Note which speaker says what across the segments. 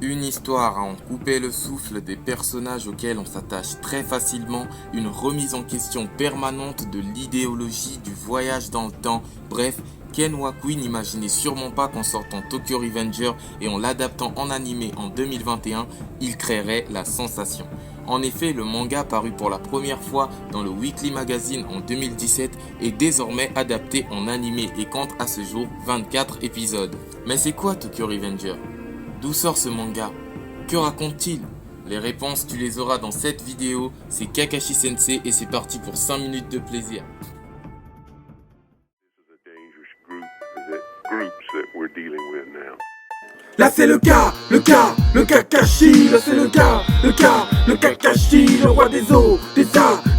Speaker 1: Une histoire à en couper le souffle, des personnages auxquels on s'attache très facilement, une remise en question permanente de l'idéologie du voyage dans le temps, bref, Ken Wakui n'imaginait sûrement pas qu'en sortant Tokyo Revenger et en l'adaptant en animé en 2021, il créerait la sensation. En effet, le manga paru pour la première fois dans le Weekly Magazine en 2017 est désormais adapté en animé et compte à ce jour 24 épisodes. Mais c'est quoi Tokyo Revenger ? D'où sort ce manga? Que raconte-t-il? Les réponses tu les auras dans cette vidéo, c'est Kakashi Sensei et c'est parti pour 5 minutes de plaisir.
Speaker 2: Là c'est le Kakashi, là c'est le Kakashi, le roi des os,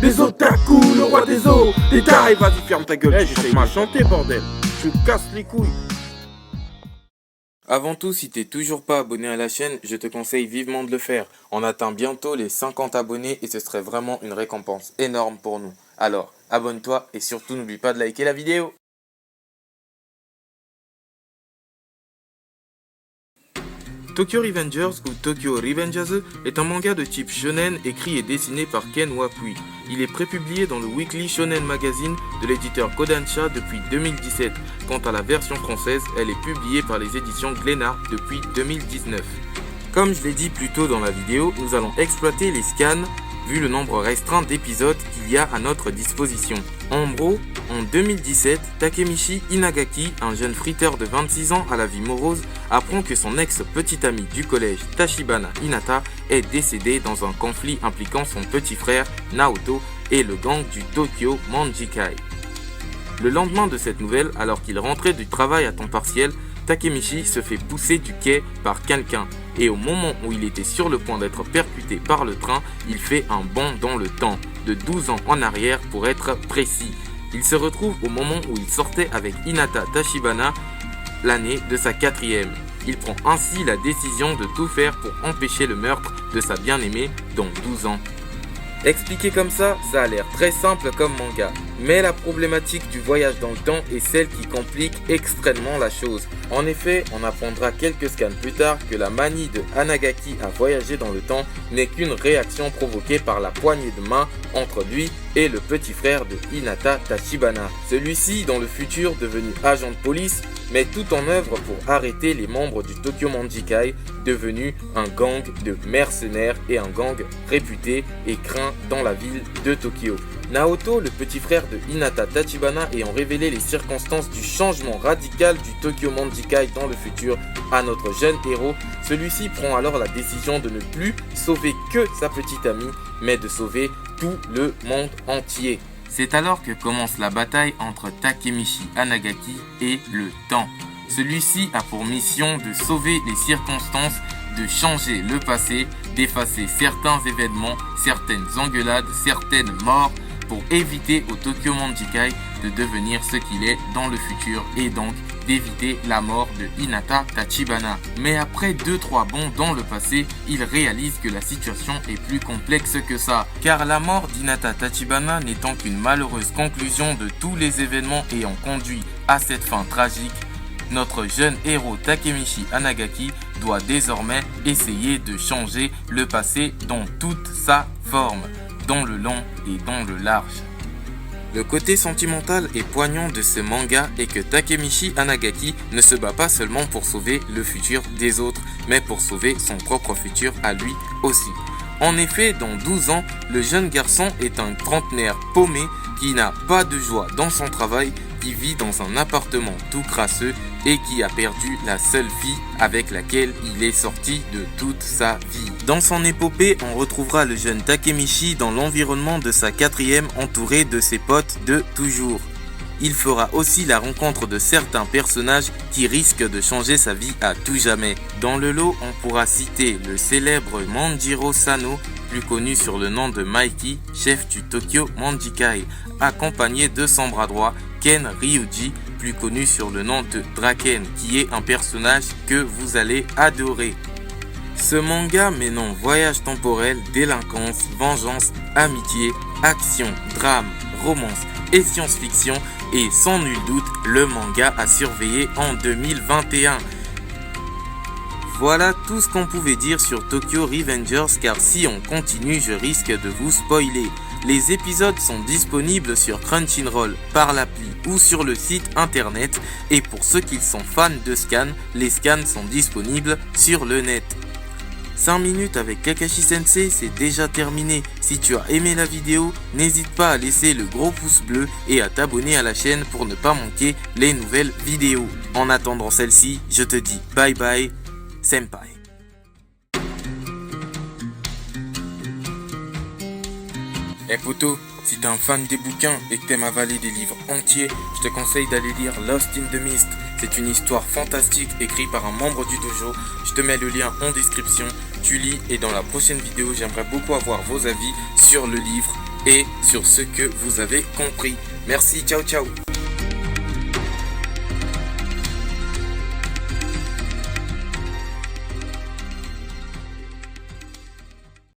Speaker 2: des otaku, le roi des os, des tailles. Vas-y ferme ta gueule, j'essaye de chanter bordel, tu me casses les couilles.
Speaker 1: Avant tout, si t'es toujours pas abonné à la chaîne, je te conseille vivement de le faire. On atteint bientôt les 50 abonnés et ce serait vraiment une récompense énorme pour nous. Alors, abonne-toi et surtout n'oublie pas de liker la vidéo. Tokyo Revengers ou Tokyo Revengers est un manga de type shonen écrit et dessiné par Ken Wakui. Il est prépublié dans le Weekly Shonen Magazine de l'éditeur Kodansha depuis 2017. Quant à la version française, elle est publiée par les éditions Glénat depuis 2019. Comme je l'ai dit plus tôt dans la vidéo, nous allons exploiter les scans vu le nombre restreint d'épisodes qu'il y a à notre disposition. En gros, en 2017, Takemichi Inagaki, un jeune friteur de 26 ans à la vie morose, apprend que son ex-petit ami du collège Tachibana Hinata est décédé dans un conflit impliquant son petit frère Naoto et le gang du Tokyo Manjikai. Le lendemain de cette nouvelle, alors qu'il rentrait du travail à temps partiel, Takemichi se fait pousser du quai par quelqu'un et au moment où il était sur le point d'être percuté par le train, il fait un bond dans le temps, de 12 ans en arrière pour être précis. Il se retrouve au moment où il sortait avec Hinata Tachibana, l'année de sa 4e. Il prend ainsi la décision de tout faire pour empêcher le meurtre de sa bien-aimée dans 12 ans. Expliqué comme ça a l'air très simple comme manga. Mais la problématique du voyage dans le temps est celle qui complique extrêmement la chose. En effet, on apprendra quelques scans plus tard que la manie de Hanagaki à voyager dans le temps n'est qu'une réaction provoquée par la poignée de main entre lui et le petit frère de Hinata Tachibana. Celui-ci, dans le futur devenu agent de police, met tout en œuvre pour arrêter les membres du Tokyo Manjikai, devenu un gang de mercenaires et un gang réputé et craint dans la ville de Tokyo. Naoto, le petit frère de Hinata Tachibana, ayant révélé les circonstances du changement radical du Tokyo Manjikai dans le futur à notre jeune héros, celui-ci prend alors la décision de ne plus sauver que sa petite amie, mais de sauver tout le monde entier. C'est alors que commence la bataille entre Takemichi Hanagaki et le temps. Celui-ci a pour mission de sauver les circonstances, de changer le passé, d'effacer certains événements, certaines engueulades, certaines morts, pour éviter au Tokyo Manjikai de devenir ce qu'il est dans le futur et donc d'éviter la mort de Hinata Tachibana. Mais après 2-3 bonds dans le passé, il réalise que la situation est plus complexe que ça, car la mort d'Hinata Tachibana n'étant qu'une malheureuse conclusion de tous les événements ayant conduit à cette fin tragique, notre jeune héros Takemichi Hanagaki doit désormais essayer de changer le passé dans toute sa forme, dans le long et dans le large. Le côté sentimental et poignant de ce manga est que Takemichi Hanagaki ne se bat pas seulement pour sauver le futur des autres, mais pour sauver son propre futur à lui aussi. En effet, dans 12 ans, le jeune garçon est un trentenaire paumé qui n'a pas de joie dans son travail, qui vit dans un appartement tout crasseux et qui a perdu la seule fille avec laquelle il est sorti de toute sa vie. Dans son épopée, on retrouvera le jeune Takemichi dans l'environnement de sa 4e entouré de ses potes de toujours. Il fera aussi la rencontre de certains personnages qui risquent de changer sa vie à tout jamais. Dans le lot, on pourra citer le célèbre Manjiro Sano, plus connu sur le nom de Mikey, chef du Tokyo Manjikai, accompagné de son bras droit, Ken Ryuji, plus connu sur le nom de Draken, qui est un personnage que vous allez adorer. Ce manga mêlant voyage temporel, délinquance, vengeance, amitié, action, drame, romance et science-fiction est sans nul doute le manga à surveiller en 2021. Voilà tout ce qu'on pouvait dire sur Tokyo Revengers, car si on continue, je risque de vous spoiler. Les épisodes sont disponibles sur Crunchyroll, par l'appli ou sur le site internet, et pour ceux qui sont fans de scans, les scans sont disponibles sur le net. 5 minutes avec Kakashi Sensei, c'est déjà terminé. Si tu as aimé la vidéo, n'hésite pas à laisser le gros pouce bleu et à t'abonner à la chaîne pour ne pas manquer les nouvelles vidéos. En attendant celle-ci, je te dis bye bye, senpai. Eh poto, si t'es un fan des bouquins et que t'aimes avaler des livres entiers, je te conseille d'aller lire Lost in the Mist. C'est une histoire fantastique écrite par un membre du dojo. Je te mets le lien en description. Tu lis et dans la prochaine vidéo, j'aimerais beaucoup avoir vos avis sur le livre et sur ce que vous avez compris. Merci, ciao ciao.